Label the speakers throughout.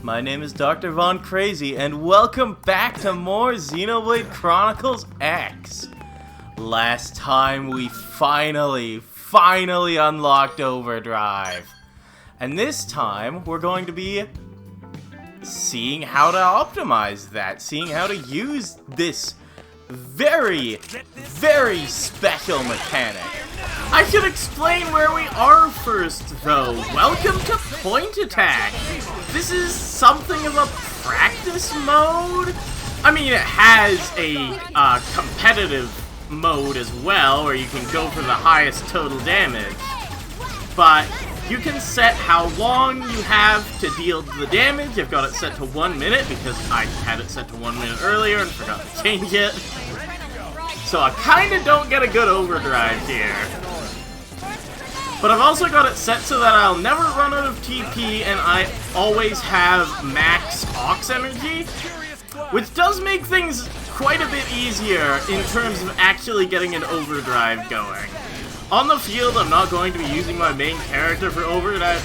Speaker 1: My name is Dr. Von Crazy, and welcome back to more Xenoblade Chronicles X. Last time we finally unlocked Overdrive. And this time, we're going to be seeing how to optimize that, seeing how to use this very special mechanic. I should explain where we are first, though. Welcome to Point Attack. This is something of a practice mode. I mean, it has a competitive mode as well, where you can go for the highest total damage. But you can set how long you have to deal the damage. I've got it set to 1 minute because I had it set to 1 minute earlier and forgot to change it. So I kinda don't get a good overdrive here. But I've also got it set so that I'll never run out of TP and I always have max Ox energy, which does make things quite a bit easier in terms of actually getting an overdrive going. On the field, I'm not going to be using my main character for overdrive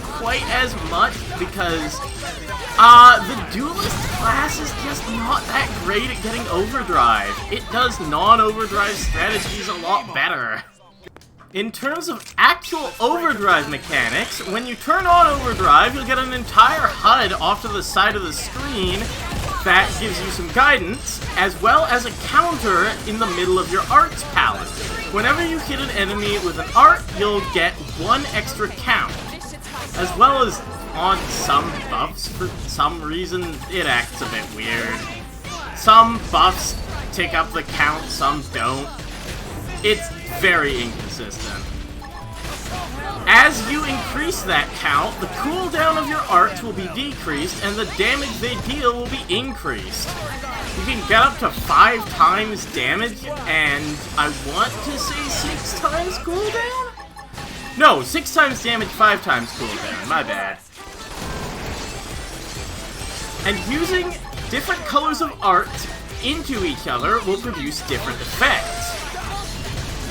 Speaker 1: quite as much because the duelist class is just not that great at getting overdrive. It does non-overdrive strategies a lot better. In terms of actual overdrive mechanics, when you turn on overdrive, you'll get an entire HUD off to the side of the screen that gives you some guidance, as well as a counter in the middle of your arts palette. Whenever you hit an enemy with an art, you'll get 1 extra count. As well as on some buffs, for some reason, it acts a bit weird. Some buffs take up the count, some don't. It's very inconsistent. As you increase that count, the cooldown of your arts will be decreased and the damage they deal will be increased. You can get up to 5 times damage and I want to say 6 times cooldown? No, 6 times damage, 5 times cooldown, my bad. And using different colors of art into each other will produce different effects.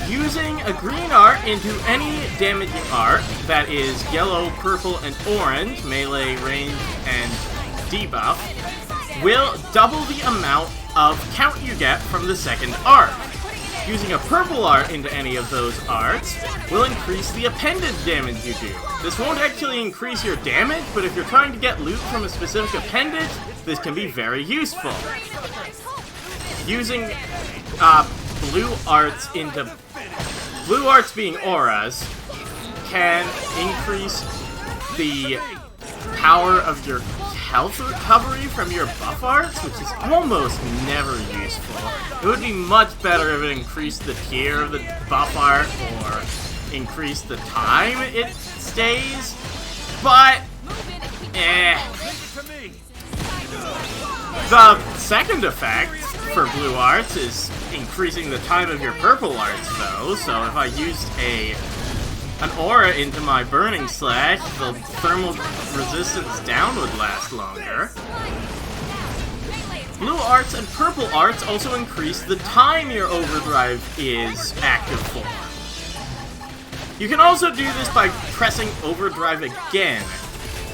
Speaker 1: Using a green art into any damaging art, that is yellow, purple, and orange, melee, range, and debuff, will double the amount of count you get from the second art. Using a purple art into any of those arts will increase the appendage damage you do. This won't actually increase your damage, but if you're trying to get loot from a specific appendage, this can be very useful. Using blue arts being auras can increase the power of your health recovery from your buff arts, which is almost never useful. It would be much better if it increased the tier of the buff art or increased the time it stays, but The second effect for blue arts is increasing the time of your purple arts, though, so if I used an aura into my burning slash, the thermal resistance down would last longer. Blue arts and purple arts also increase the time your overdrive is active for. You can also do this by pressing overdrive again.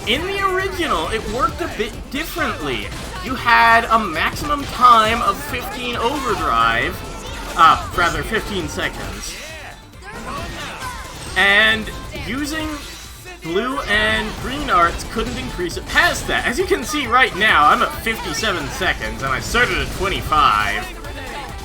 Speaker 1: In the original, it worked a bit differently. You had a maximum time of 15 overdrive, 15 seconds. And using blue and green arts couldn't increase it past that. As you can see right now, I'm at 57 seconds, and I started at 25.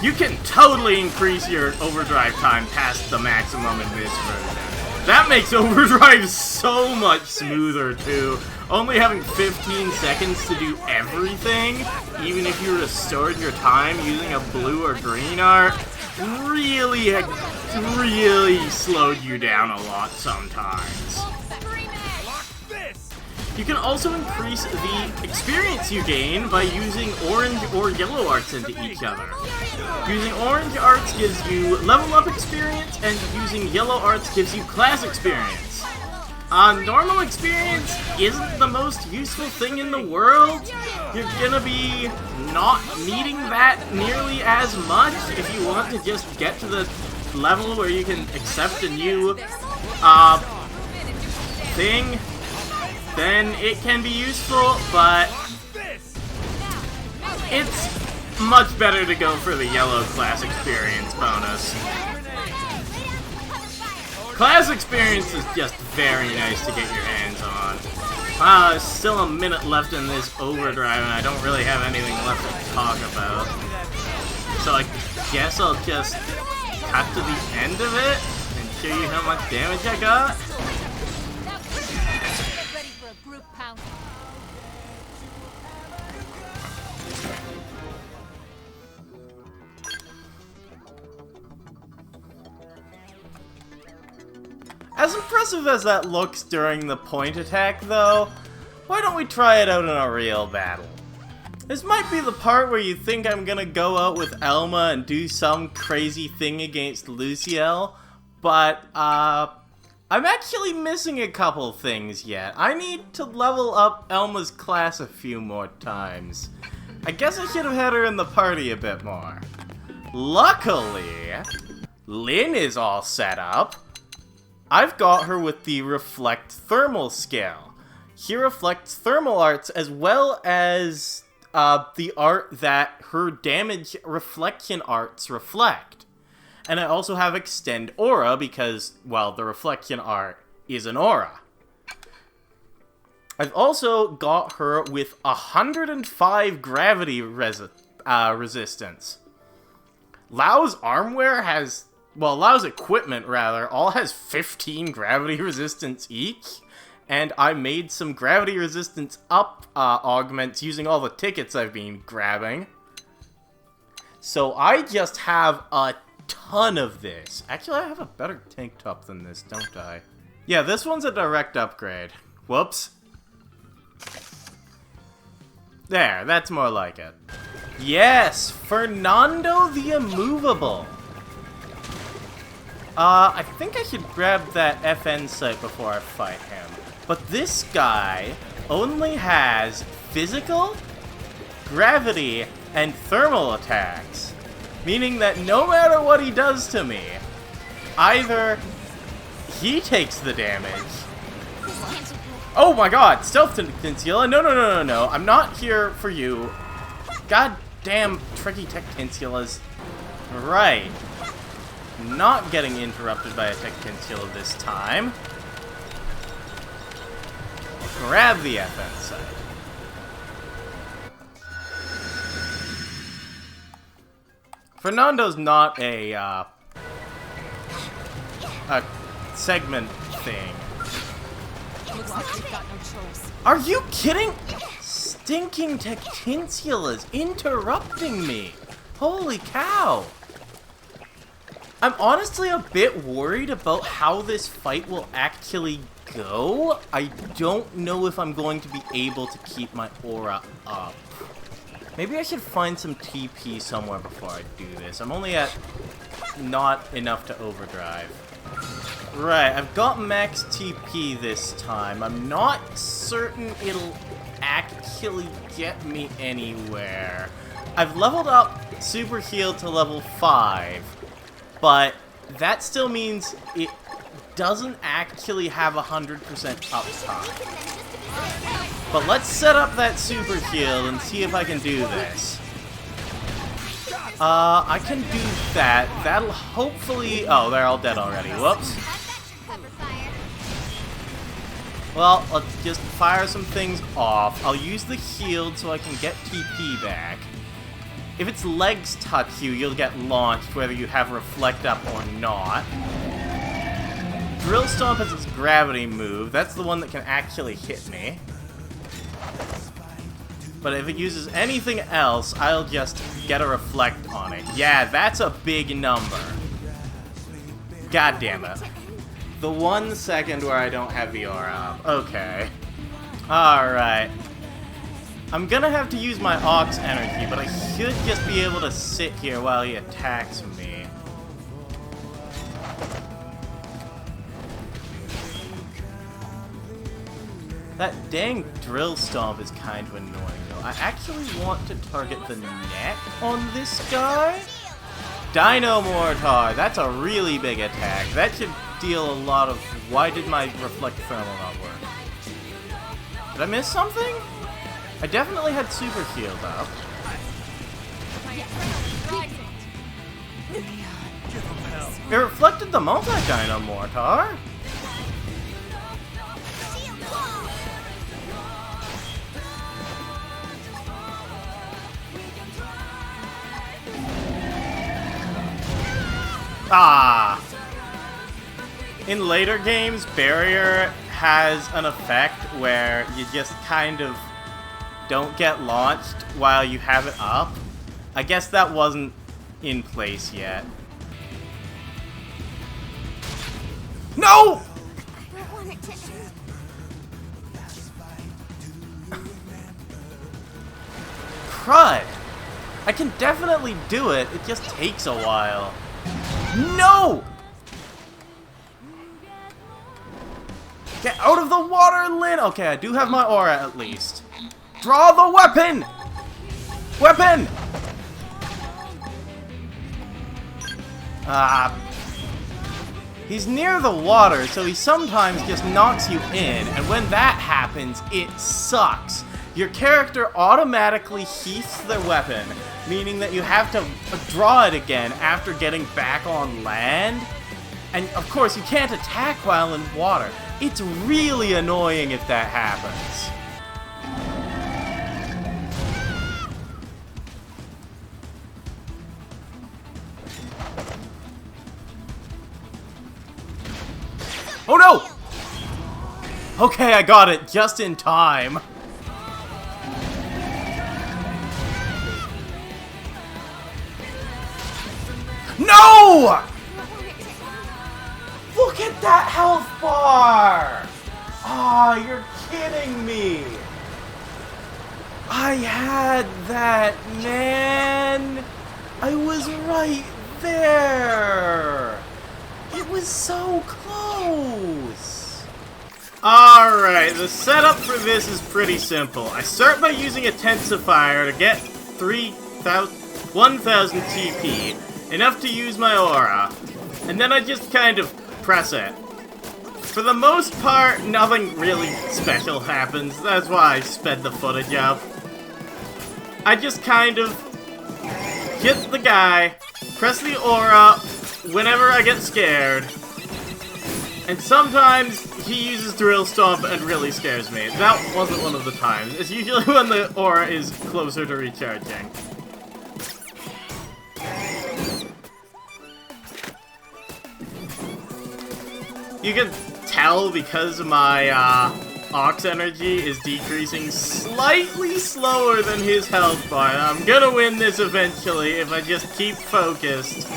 Speaker 1: You can totally increase your overdrive time past the maximum in this version. That makes overdrive so much smoother, too. Only having 15 seconds to do everything, even if you restored your time using a blue or green art, really slowed you down a lot sometimes. You can also increase the experience you gain by using orange or yellow arts into each other. Using orange arts gives you level up experience, and using yellow arts gives you class experience. Normal experience isn't the most useful thing in the world. You're gonna be not needing that nearly as much if you want to just get to the level where you can accept a new thing. then it can be useful, but it's much better to go for the yellow class experience bonus. Class experience is just very nice to get your hands on. Wow, there's still a minute left in this Overdrive, and I don't really have anything left to talk about. So I guess I'll just cut to the end of it and show you how much damage I got. As impressive as that looks during the point attack, though, why don't we try it out in a real battle? This might be the part where you think I'm gonna go out with Elma and do some crazy thing against Luciel, but, I'm actually missing a couple things yet. I need to level up Elma's class a few more times. I guess I should have had her in the party a bit more. Luckily, Lynn is all set up. I've got her with the Reflect Thermal skill. She reflects thermal arts as well as the art that her damage reflection arts reflect. And I also have Extend Aura because, well, the reflection art is an aura. I've also got her with 105 gravity resistance. Lau's armware has... Well, Lau's equipment, rather, all has 15 gravity resistance each, and I made some gravity resistance up augments using all the tickets I've been grabbing. So I just have a ton of this. Actually, I have a better tank top than this, don't I? Yeah, this one's a direct upgrade. Whoops. There, that's more like it. Yes, Fernando the Immovable. I think I should grab that FN site before I fight him. But this guy only has physical, gravity, and thermal attacks. Meaning that no matter what he does to me, either he takes the damage... Oh my god, Stealth Tentincula, no, I'm not here for you. God damn tricky Tectinculas. Right. Not getting interrupted by a Tectintula this time. Grab the FN site. Fernando's not a segment thing.
Speaker 2: Looks like we've got no choice.
Speaker 1: Are you kidding? Stinking Tectinculas interrupting me. Holy cow. I'm honestly a bit worried about how this fight will actually go. I don't know if I'm going to be able to keep my aura up. Maybe I should find some TP somewhere before I do this. I'm only at not enough to overdrive. Right, I've got max TP this time. I'm not certain it'll actually get me anywhere. I've leveled up Super Heal to level 5. But that still means it doesn't actually have 100% uptime. But let's set up that super heal and see if I can do this. I can do that. That'll hopefully... Oh, they're all dead already. Whoops. Well, let's just fire some things off. I'll use the shield so I can get TP back. If its legs touch you, you'll get launched whether you have Reflect up or not. Drill Stomp has its gravity move. That's the one that can actually hit me. But if it uses anything else, I'll just get a Reflect on it. Yeah, that's a big number. God damn it. The 1 second where I don't have the aura up. Okay. Alright. I'm gonna have to use my Ox energy, but I should just be able to sit here while he attacks me. That dang Drill Stomp is kind of annoying, though. I actually want to target the neck on this guy. Dino Mortar, that's a really big attack. That should deal a lot of... Why did my Reflect Thermal not work? Did I miss something? I definitely had super shield up.
Speaker 2: My adrenaline rising.
Speaker 1: It reflected the multi-dino mortar. Ah! In later games, Barrier has an effect where you just kind of don't get launched while you have it up. I guess that wasn't in place yet. No!
Speaker 2: I don't want it to.
Speaker 1: Crud! I can definitely do it, it just takes a while. No! Get out of the water, Lynn! Okay, I do have my aura at least. Draw the weapon! Weapon! He's near the water, so he sometimes just knocks you in, and when that happens, it sucks. Your character automatically sheaths their weapon, meaning that you have to draw it again after getting back on land. And of course, you can't attack while in water. It's really annoying if that happens. Oh no! Okay, I got it just in time. No! Look at that health bar! Ah, oh, you're kidding me. I had that, man. I was right there. It was so close. Alright, the setup for this is pretty simple. I start by using a tensifier to get 1,000 TP, enough to use my aura, and then I just kind of press it. For the most part, nothing really special happens, that's why I sped the footage up. I just kind of hit the guy, press the aura whenever I get scared, and sometimes he uses Drill Stomp and really scares me. That wasn't one of the times. It's usually when the aura is closer to recharging. You can tell because my Ox energy is decreasing slightly slower than his health bar. I'm gonna win this eventually if I just keep focused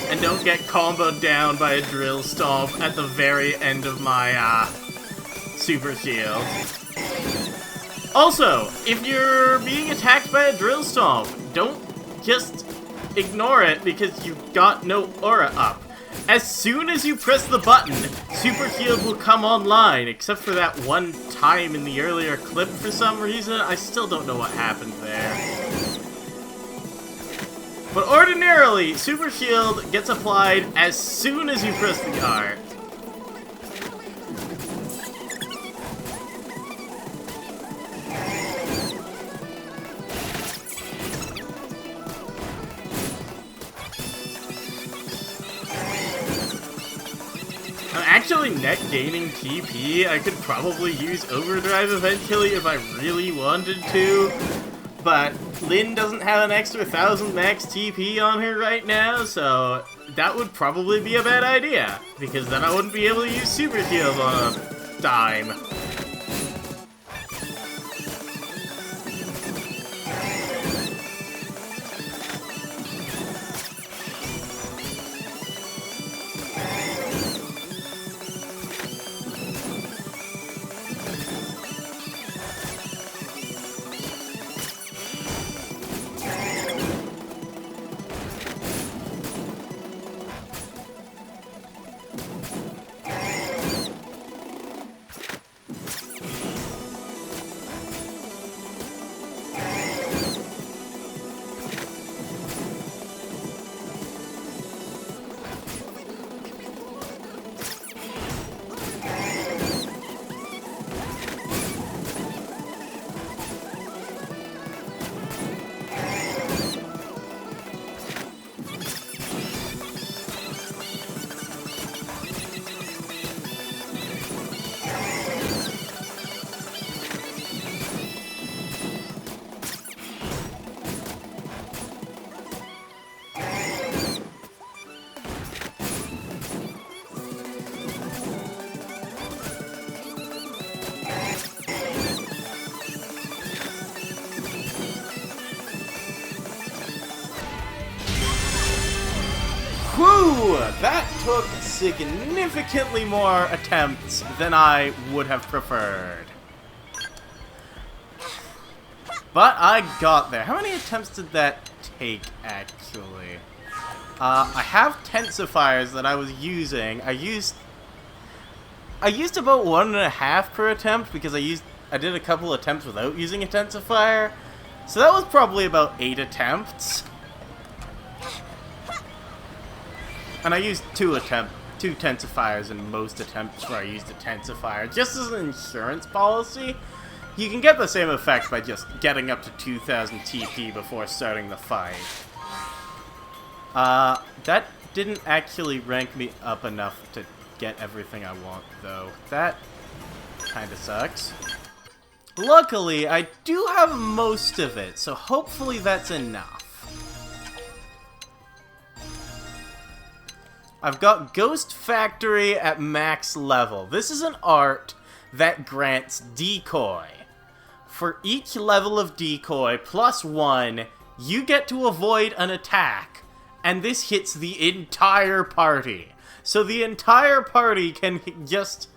Speaker 1: and don't get comboed down by a Drill Stomp at the very end of my super shield. Also, if you're being attacked by a Drill Stomp, don't just ignore it because you've got no aura up. As soon as you press the button, Super Shield will come online, except for that one time in the earlier clip for some reason. I still don't know what happened there. But ordinarily, Super Shield gets applied as soon as you press the R. I'm actually net gaining TP. I could probably use Overdrive eventually if I really wanted to, but Lynn doesn't have an extra 1,000 max TP on her right now, so that would probably be a bad idea, because then I wouldn't be able to use Super Shield on a dime. Whew! That took significantly more attempts than I would have preferred. But I got there. How many attempts did that take, actually? I have tensifiers that I was using. I used about 1.5 per attempt because I did a couple attempts without using a tensifier. So that was probably about 8 attempts. And I used two tensifiers in most attempts where I used a tensifier. Just as an insurance policy, you can get the same effect by just getting up to 2000 TP before starting the fight. That didn't actually rank me up enough to get everything I want, though. That kinda sucks. Luckily, I do have most of it, so hopefully that's enough. I've got Ghost Factory at max level. This is an art that grants decoy. For each level of decoy plus 1, you get to avoid an attack, and this hits the entire party. So the entire party can just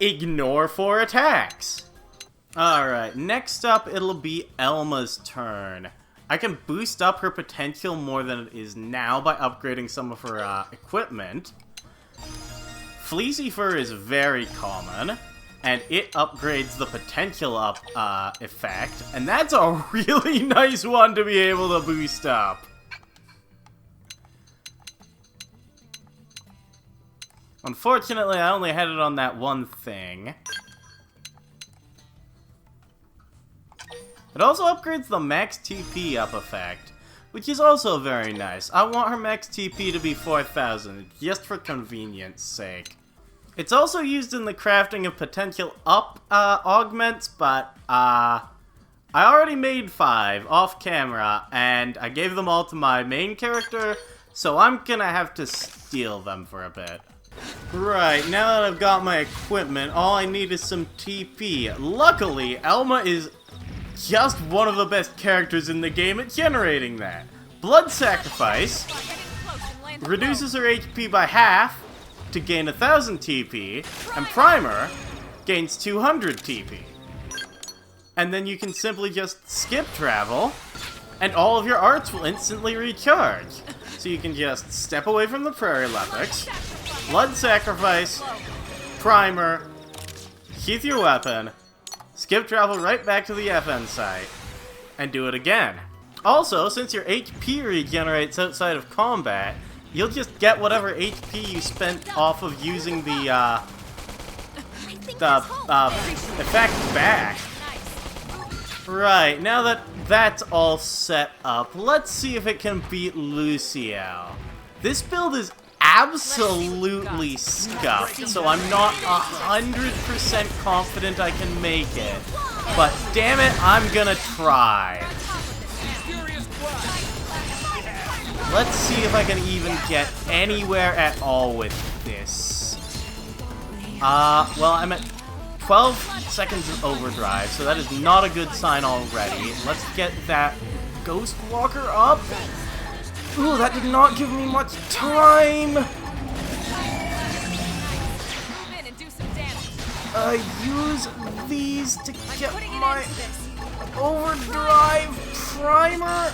Speaker 1: ignore 4 attacks. Alright, next up it'll be Elma's turn. I can boost up her potential more than it is now by upgrading some of her equipment. Fleecy Fur is very common, and it upgrades the potential up effect, and that's a really nice one to be able to boost up. Unfortunately, I only had it on that one thing. It also upgrades the max TP up effect, which is also very nice. I want her max TP to be 4000, just for convenience sake. It's also used in the crafting of potential up augments, but I already made 5 off camera, and I gave them all to my main character, so I'm gonna have to steal them for a bit. Right, now that I've got my equipment, all I need is some TP. Luckily, Elma is just one of the best characters in the game at generating that. Blood Sacrifice reduces her HP by half to gain 1000 TP, and Primer gains 200 TP. And then you can simply just skip travel, and all of your arts will instantly recharge. So you can just step away from the Prairie Leopards, Blood Sacrifice, Primer, sheath your weapon, skip travel right back to the FN site, and do it again. Also, since your HP regenerates outside of combat, you'll just get whatever HP you spent off of using the effect back. Right, now that that's all set up, let's see if it can beat Luciel. This build is absolutely scuffed, so I'm not 100% confident I can make it. But damn it, I'm gonna try. Let's see if I can even get anywhere at all with this. Well, I'm at 12 seconds of overdrive, so that is not a good sign already. Let's get that Ghost Walker up. Ooh, that did not give me much time! Use these to get my overdrive primer.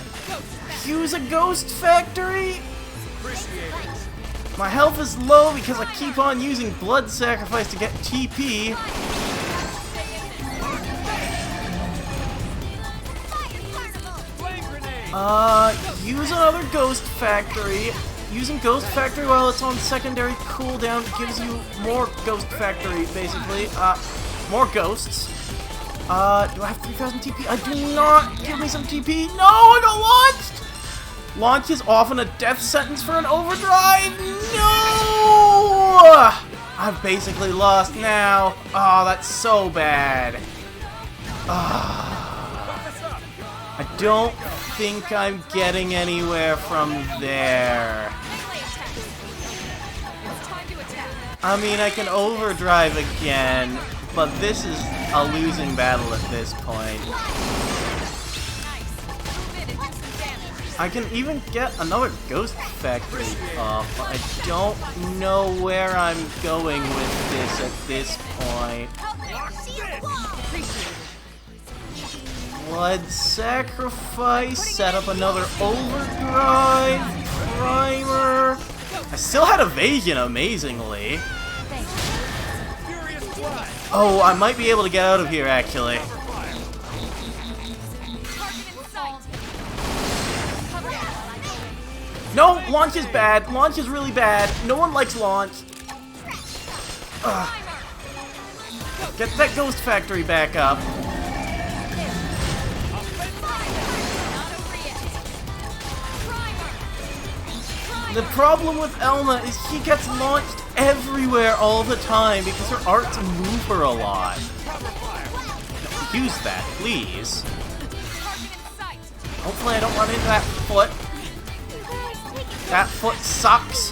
Speaker 1: Use a Ghost Factory. My health is low because I keep on using Blood Sacrifice to get TP. Use another Ghost Factory. Using Ghost Factory while it's on secondary cooldown gives you more Ghost Factory, basically. More ghosts. Do I have 3000 TP? I do not! Give me some TP! No! I got launched! Launch is often a death sentence for an overdrive! No! I've basically lost now. Oh, that's so bad. I don't think I'm getting anywhere from there. I mean, I can overdrive again, but this is a losing battle at this point. I can even get another Ghost Factory up, but I don't know where I'm going with this at this point. Blood Sacrifice, set up another Overdrive, Primer. I still had Evasion, amazingly. Oh, I might be able to get out of here, actually. No, launch is bad. Launch is really bad. No one likes launch. Ugh. Get that Ghost Factory back up. The problem with Elma is she gets launched everywhere all the time because her arts move her a lot. Use that, please. Hopefully I don't run into that foot. That foot sucks.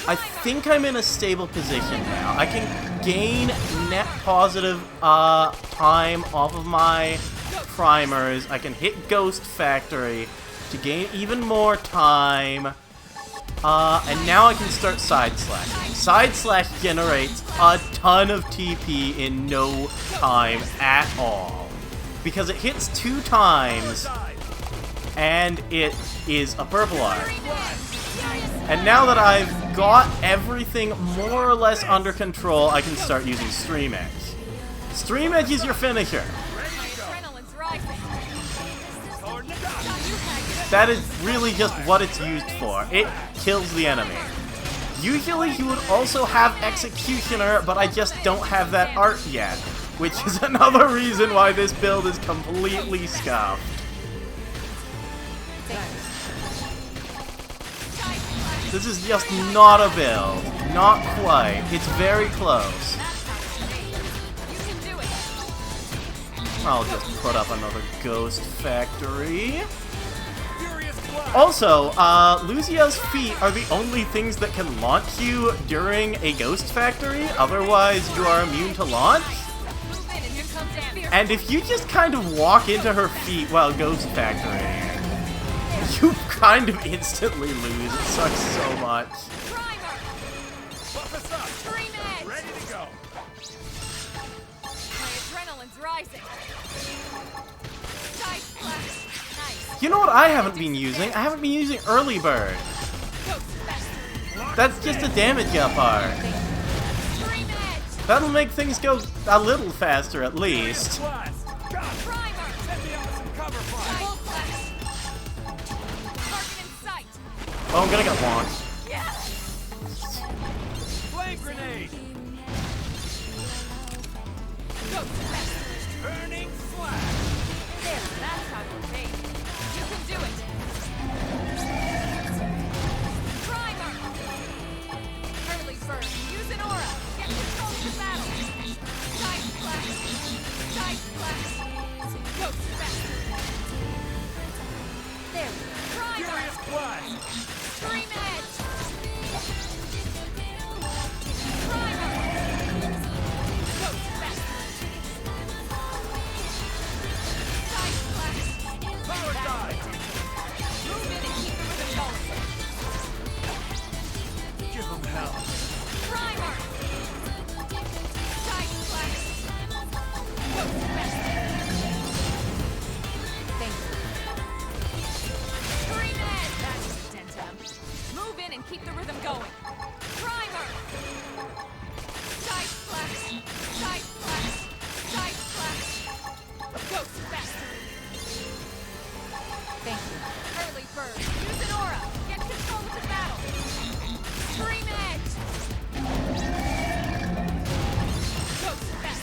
Speaker 1: I think I'm in a stable position now. I can gain net positive time off of my primers. I can hit Ghost Factory to gain even more time. And now I can start Side Slash. Side Slash generates a ton of TP in no time at all. Because it hits 2 times, and it is a purple arc. And now that I've got everything more or less under control, I can start using Stream Edge. Stream Edge is your finisher. That is really just what it's used for. It kills the enemy. Usually you would also have Executioner, but I just don't have that art yet, which is another reason why this build is completely scuffed. This is just not a build. Not quite. It's very close. I'll just put up another Ghost Factory. Also, Lucia's feet are the only things that can launch you during a Ghost Factory. Otherwise, you are immune to launch. And if you just kind of walk into her feet while Ghost Factorying, you kind of instantly lose. It sucks so much.
Speaker 3: Ready to go.
Speaker 2: My adrenaline's rising. Side slash. Nice.
Speaker 1: You know what I haven't been using? I haven't been using Early Bird. That's just a damage up art. That'll make things go a little faster at least. Oh, I'm gonna get launched.
Speaker 3: Flame grenade. Burning flash.
Speaker 2: There, that's how you take. You can do it. Primer. Early bird. Use an aura. Get control of the battle. Side flash. Side flash. Ghost flash. There. Primer.
Speaker 3: Furious blast.
Speaker 2: Stream edge. Primer. Ghost flash. Side flash.
Speaker 3: Power dive.
Speaker 2: Move in and keep the rhythm going.
Speaker 3: Give them hell.
Speaker 2: Primer. Side flash. Ghost flash. Thank you. Stream edge. That's dentum. Move in and keep the rhythm going. Primer. Side flash. Side flash. Side flash. Ghost flash. Thank you. Early bird. Use an aura. Get control of the battle. Stream edge. Ghost flash.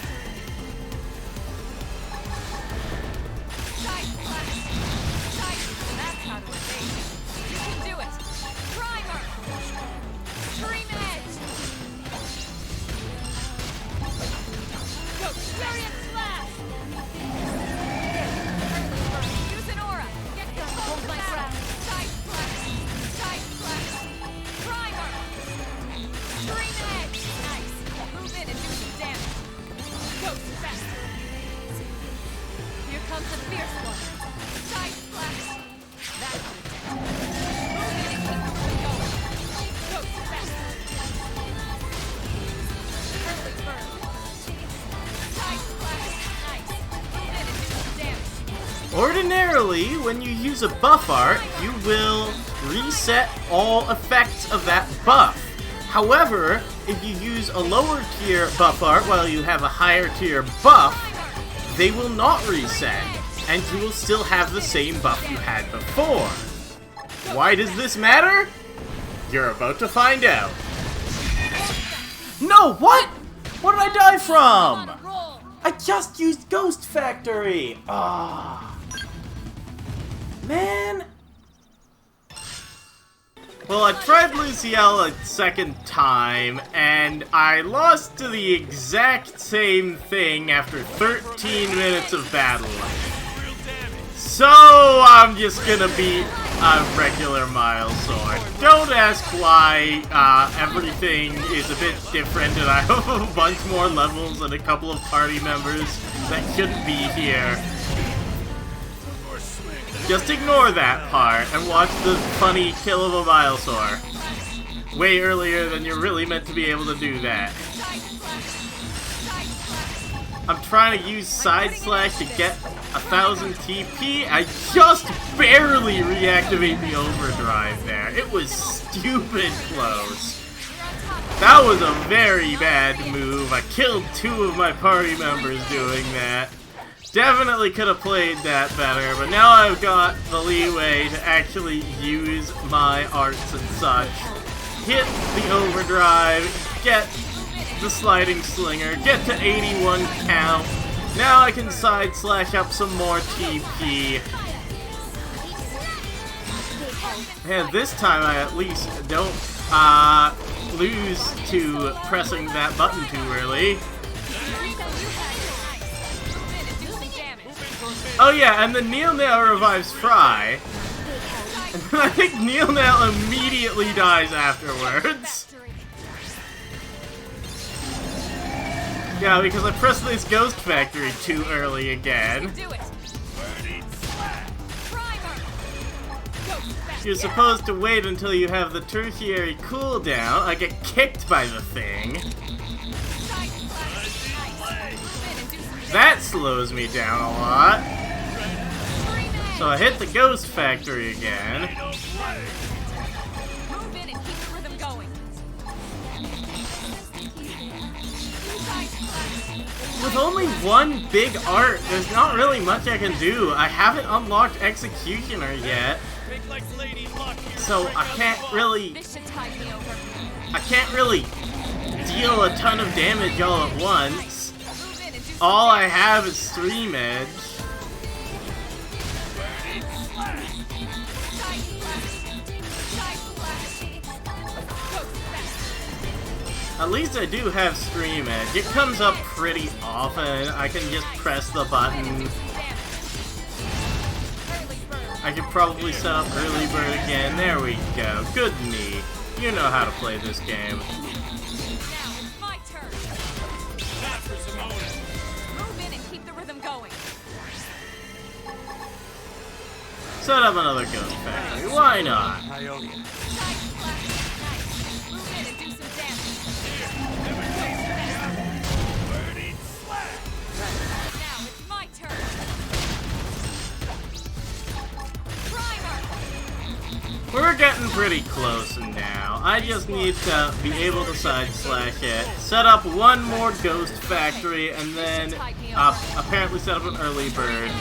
Speaker 2: Side flash. Side. That's how to evade. You can do it. Primer. Stream edge. Ghost chariot slash. Early bird. Use an aura. Get control of the battle. Side flash. Side flash. Primer. Stream edge. Nice. Move in and do some damage. Ghost fast. Here comes comes the fierce one. Side splash. That's move in and keep the rhythm going. Ghost fast. Early burn. Side splash. Nice. Move in and do some damage.
Speaker 1: Ordinarily, when you use a buff art, you will reset all effects of that buff. However, if you use a lower tier buff art while you have a higher tier buff, they will not reset, and you will still have the same buff you had before. Why does this matter? You're about to find out. No, what? What did I die from?
Speaker 2: On a roll.
Speaker 1: I just used Ghost Factory! Ah, man. Well, I tried Luciel a second time, and I lost to the exact same thing after 13 minutes of battle. So, I'm just gonna be a regular Miles Sword. Don't ask why everything is a bit different, and I have a bunch more levels and a couple of party members that shouldn't be here. Just ignore that part and watch the funny kill of a Milesaur. Way earlier than you're really meant to be able to do that. I'm trying to use Side Slash to get 1,000 TP. I just barely reactivate the Overdrive there. It was stupid close. That was a very bad move. I killed 2 of my party members doing that. Definitely could have played that better, but now I've got the leeway to actually use my arts and such. Hit the Overdrive, get the Sliding Slinger, get to 81 count. Now I can Side Slash up some more TP. And this time I at least don't lose to pressing that button too early. Oh yeah, and the Kneel Nail revives Fry. And I think Kneel Nail immediately dies afterwards. Yeah, because I pressed this Ghost Factory too early again. You're supposed to wait until you have the tertiary cooldown. I get kicked by the thing. That slows me down a lot. So I hit the Ghost Factory again.
Speaker 2: Move in and keep the rhythm going.
Speaker 1: With only one big art, there's not really much I can do. I haven't unlocked Executioner yet. So I can't really deal a ton of damage all at once. All I have is Stream Edge. At least I do have Stream Edge. It comes up pretty often. I can just press the button. I could probably set up Early Bird again. There we go. Good me. You know how to play this game.
Speaker 2: Now it's my turn. Move in and keep the rhythm going.
Speaker 1: Set up another Ghost Factory. Why not?
Speaker 2: Move in and do some damage. Now it's my turn.
Speaker 1: We're getting pretty close now. I just need to be able to Side Slash it, set up one more Ghost Factory, and then apparently set up an Early Bird.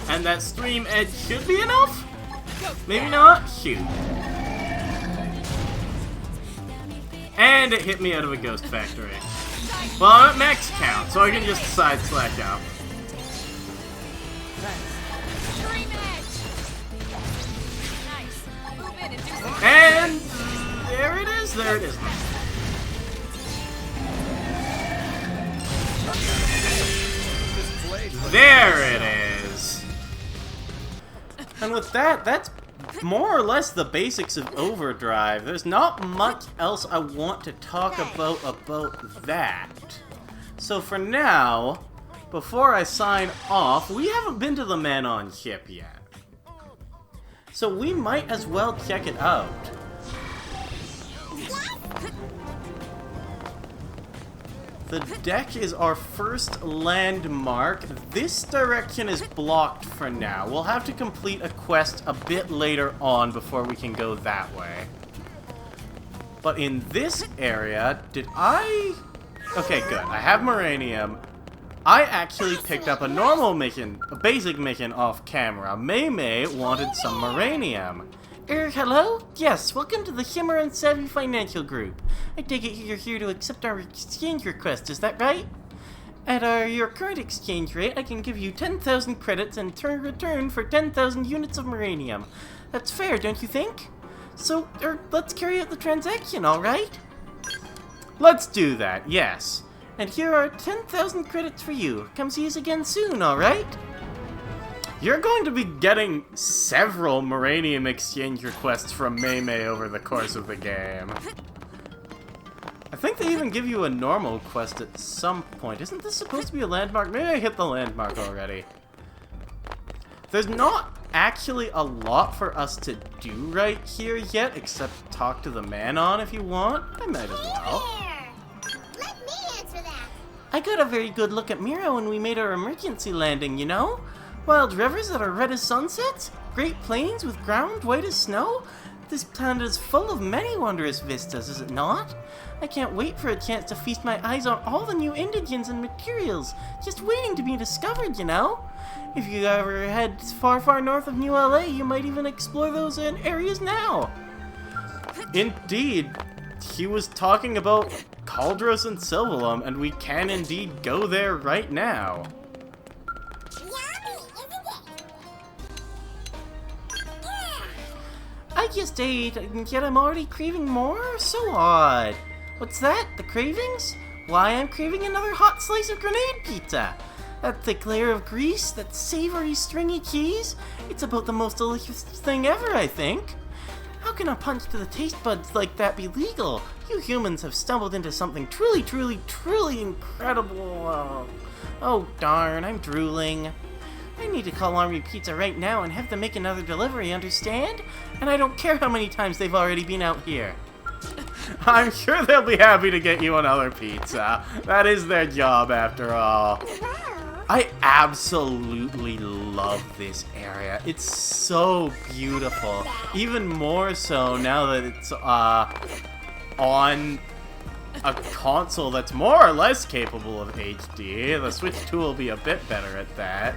Speaker 1: And that Stream Edge should be enough? Maybe not? Shoot. And it hit me out of a Ghost Factory. Well, I'm at max count, so I can just Side Slash out. And there it is, there it is. There it is. And with that, that's more or less the basics of Overdrive. There's not much else I want to talk about that. So for now, before I sign off, we haven't been to the Man-on ship yet. So we might as well check it out. The deck is our first landmark. This direction is blocked for now. We'll have to complete a quest a bit later on before we can go that way. But in this area, did I... Okay, good. I have Moranium. I actually picked up a normal mission, a basic mission off camera. Mei wanted some Moranium. Hello? Yes, welcome to the Shimmer and Savvy Financial Group. I take it you're here to accept our exchange request, is that right? At your current exchange rate, I can give you 10,000 credits and return for 10,000 units of Moranium. That's fair, don't you think? So, let's carry out the transaction, alright? Let's do that, yes. And here are 10,000 credits for you. Come see us again soon, alright? You're going to be getting several Moranium exchange requests from Mei over the course of the game. I think they even give you a normal quest at some point. Isn't this supposed to be a landmark? Maybe I hit the landmark already. There's not actually a lot for us to do right here yet, except talk to the Man-on if you want. I might as well.
Speaker 4: Let me answer that.
Speaker 1: I got a very good look at Mira when we made our emergency landing, you know? Wild rivers that are red as sunsets? Great plains with ground white as snow? This planet is full of many wondrous vistas, is it not? I can't wait for a chance to feast my eyes on all the new indigens and materials, just waiting to be discovered, you know? If you ever head far, far north of New LA, you might even explore those areas now. Indeed, he was talking about Caldros and Silvalum, and we can indeed go there right now. I just ate, and yet I'm already craving more? So odd. What's that? The cravings? Why, I'm craving another hot slice of grenade pizza. That thick layer of grease, that savory stringy cheese. It's about the most delicious thing ever, I think. How can a punch to the taste buds like that be legal? You humans have stumbled into something truly, truly, truly incredible. Oh darn, I'm drooling. I need to call Army Pizza right now and have them make another delivery, understand? And I don't care how many times they've already been out here. I'm sure they'll be happy to get you another pizza. That is their job, after all. I absolutely love this area. It's so beautiful. Even more so now that it's on a console that's more or less capable of HD. The Switch 2 will be a bit better at that.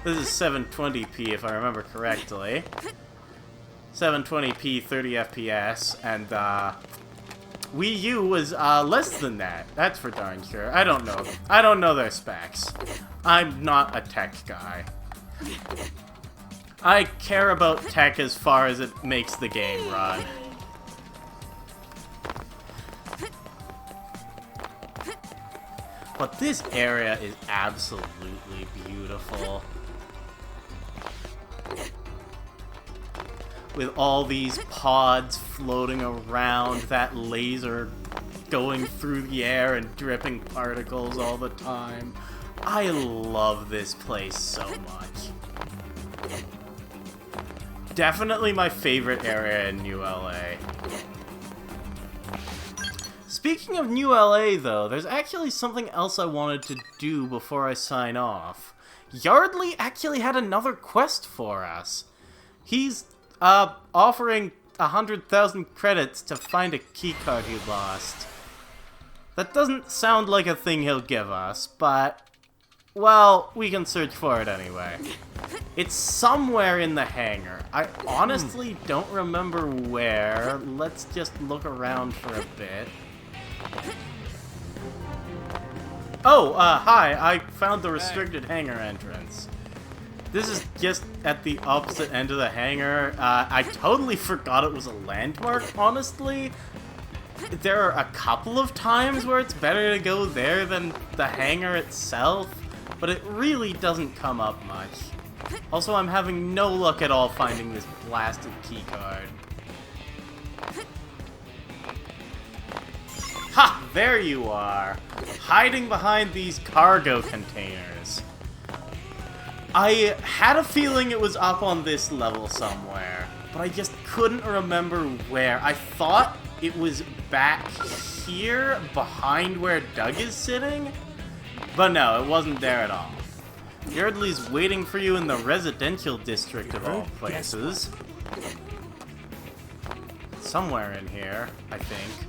Speaker 1: This is 720p if I remember correctly. 720p, 30 FPS, and Wii U was less than that. That's for darn sure. I don't know. I don't know their specs. I'm not a tech guy. I care about tech as far as it makes the game run. But this area is absolutely beautiful. With all these pods floating around, that laser going through the air and dripping particles all the time. I love this place so much. Definitely my favorite area in New LA. Speaking of New LA, though, there's actually something else I wanted to do before I sign off. Yardley actually had another quest for us. He's offering 100,000 credits to find a keycard he lost. That doesn't sound like a thing he'll give us, but, well, we can search for it anyway. It's somewhere in the hangar. I honestly don't remember where. Let's just look around for a bit. Oh, hi, I found the restricted hangar entrance. This is just at the opposite end of the hangar. I totally forgot it was a landmark, honestly. There are a couple of times where it's better to go there than the hangar itself, but it really doesn't come up much. Also, I'm having no luck at all finding this blasted keycard. Ha! There you are! Hiding behind these cargo containers. I had a feeling it was up on this level somewhere, but I just couldn't remember where. I thought it was back here, behind where Doug is sitting, but no, it wasn't there at all. Yardley's waiting for you in the residential district of all places. Somewhere in here, I think.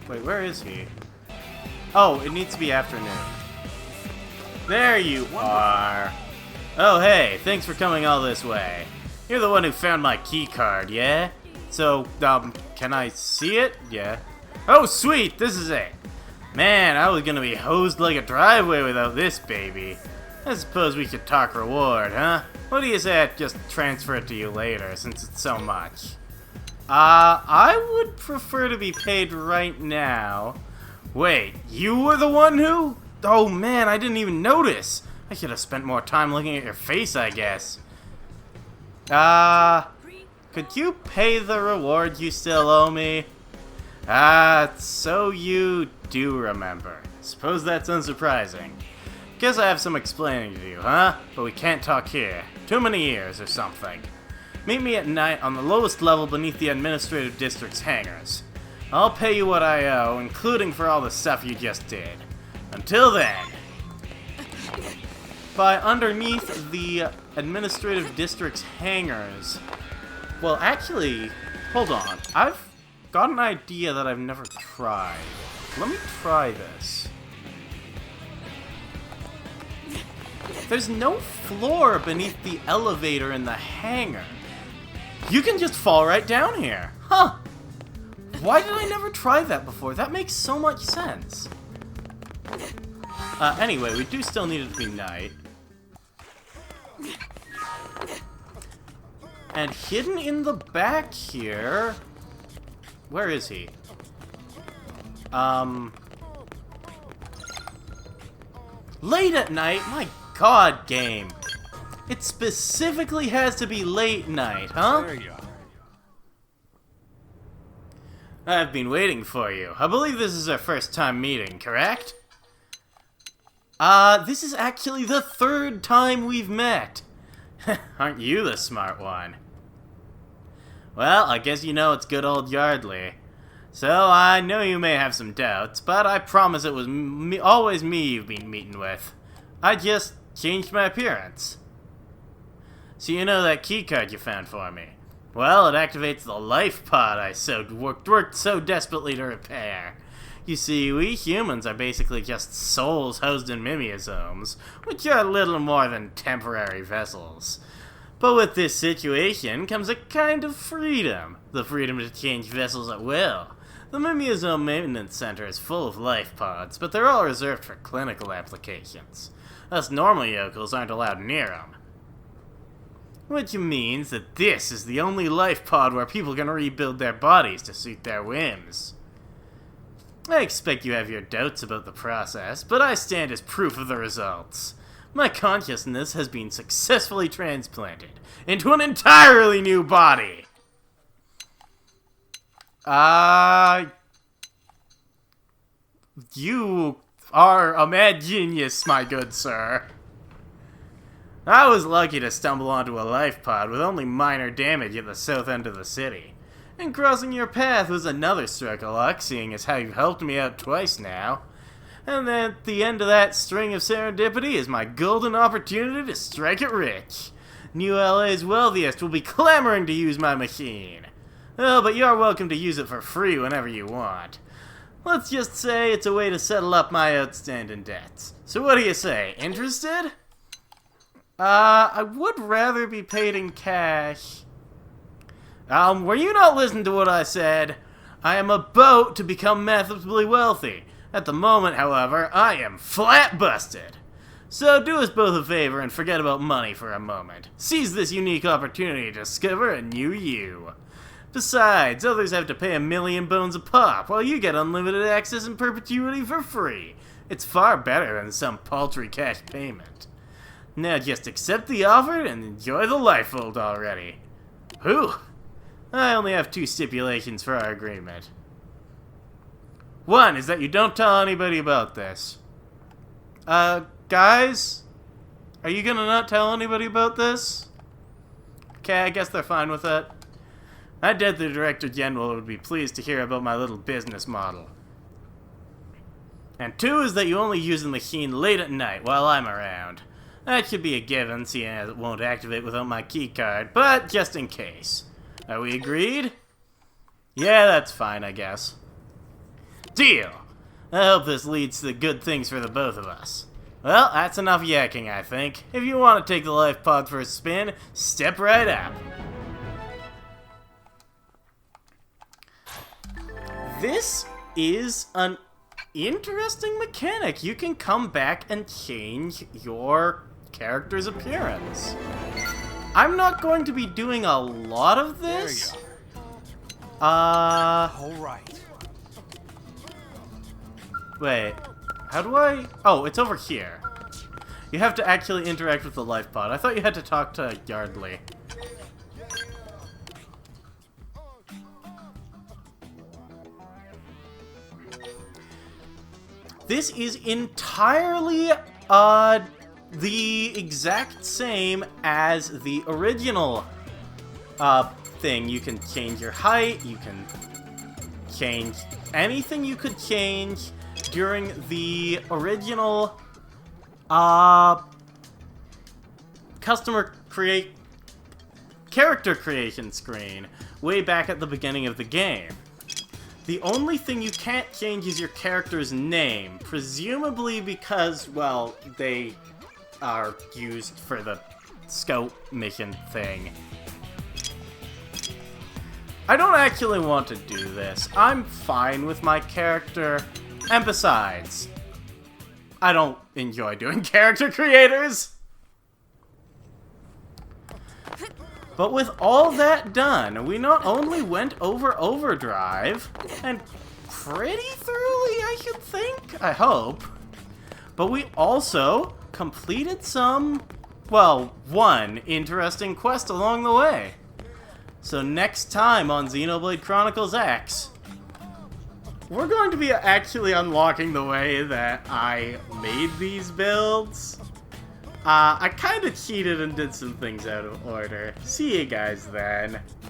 Speaker 1: Wait, where is he? Oh, it needs to be afternoon. There you are! Oh hey, thanks for coming all this way. You're the one who found my key card, yeah? So, can I see it? Yeah. Oh sweet, this is it! Man, I was gonna be hosed like a driveway without this baby. I suppose we could talk reward, huh? What do you say I just transfer it to you later, since it's so much? I would prefer to be paid right now. Wait, you were the one who? Oh man, I didn't even notice. I should have spent more time looking at your face, I guess. Could you pay the reward you still owe me? So you do remember. Suppose that's unsurprising. Guess I have some explaining to do, huh? But we can't talk here. Too many years or something. Meet me at night on the lowest level beneath the administrative district's hangars. I'll pay you what I owe, including for all the stuff you just did. Until then. By underneath the administrative district's hangars. Well, actually, hold on. I've got an idea that I've never tried. Let me try this. There's no floor beneath the elevator in the hangar. You can just fall right down here. Huh. Why did I never try that before? That makes so much sense. Anyway, we do still need it to be night. And hidden in the back here... Where is he? Late at night? My god, game. It specifically has to be late night, huh?
Speaker 3: There you are.
Speaker 1: I've been waiting for you. I believe this is our first time meeting, correct? This is actually the third time we've met. Aren't you the smart one? Well, I guess you know it's good old Yardley. So, I know you may have some doubts, but I promise it was always me you've been meeting with. I just changed my appearance. So you know that keycard you found for me? Well, it activates the life pod I worked so desperately to repair. You see, we humans are basically just souls housed in mimeosomes, which are little more than temporary vessels. But with this situation comes a kind of freedom. The freedom to change vessels at will. The Mimeosome Maintenance Center is full of life pods, but they're all reserved for clinical applications. Us normal yokels aren't allowed near them. Which means that this is the only life pod where people can rebuild their bodies to suit their whims. I expect you have your doubts about the process, but I stand as proof of the results. My consciousness has been successfully transplanted into an entirely new body. You are a mad genius, my good sir. I was lucky to stumble onto a life pod with only minor damage at the south end of the city. And crossing your path was another stroke of luck, seeing as how you've helped me out twice now. And then at the end of that string of serendipity is my golden opportunity to strike it rich. New LA's wealthiest will be clamoring to use my machine. Oh, but you're welcome to use it for free whenever you want. Let's just say it's a way to settle up my outstanding debts. So what do you say, interested? I would rather be paid in cash. Were you not listening to what I said? I am about to become massively wealthy. At the moment, however, I am flat busted. So do us both a favor and forget about money for a moment. Seize this unique opportunity to discover a new you. Besides, others have to pay 1,000,000 bones a pop, while you get unlimited access in perpetuity for free. It's far better than some paltry cash payment. Now just accept the offer and enjoy the lifefold already. Whew. I only have 2 stipulations for our agreement. One is that you don't tell anybody about this. Guys? Are you gonna not tell anybody about this? Okay, I guess they're fine with it. I doubt the Director General would be pleased to hear about my little business model. And two is that you only use the machine late at night while I'm around. That should be a given, seeing as it won't activate without my keycard, but just in case. Are we agreed? Yeah, that's fine, I guess. Deal! I hope this leads to good things for the both of us. Well, that's enough yakking, I think. If you want to take the life pod for a spin, step right up. This is an interesting mechanic. You can come back and change your character's appearance. I'm not going to be doing a lot of this.
Speaker 3: There you are. All right.
Speaker 1: Wait, how do I... Oh, it's over here. You have to actually interact with the life pod. I thought you had to talk to Yardley. This is entirely, the exact same as the original, thing. You can change your height, you can change anything you could change during the original, character creation screen way back at the beginning of the game. The only thing you can't change is your character's name, presumably because, well, they are used for the scout mission thing. I don't actually want to do this. I'm fine with my character, and besides, I don't enjoy doing character creators. But with all that done, we not only went over Overdrive, and pretty thoroughly, I should think, I hope, but we also completed some, well, one interesting quest along the way. So next time on Xenoblade Chronicles X, we're going to be actually unlocking the way that I made these builds. I kind of cheated and did some things out of order. See you guys then.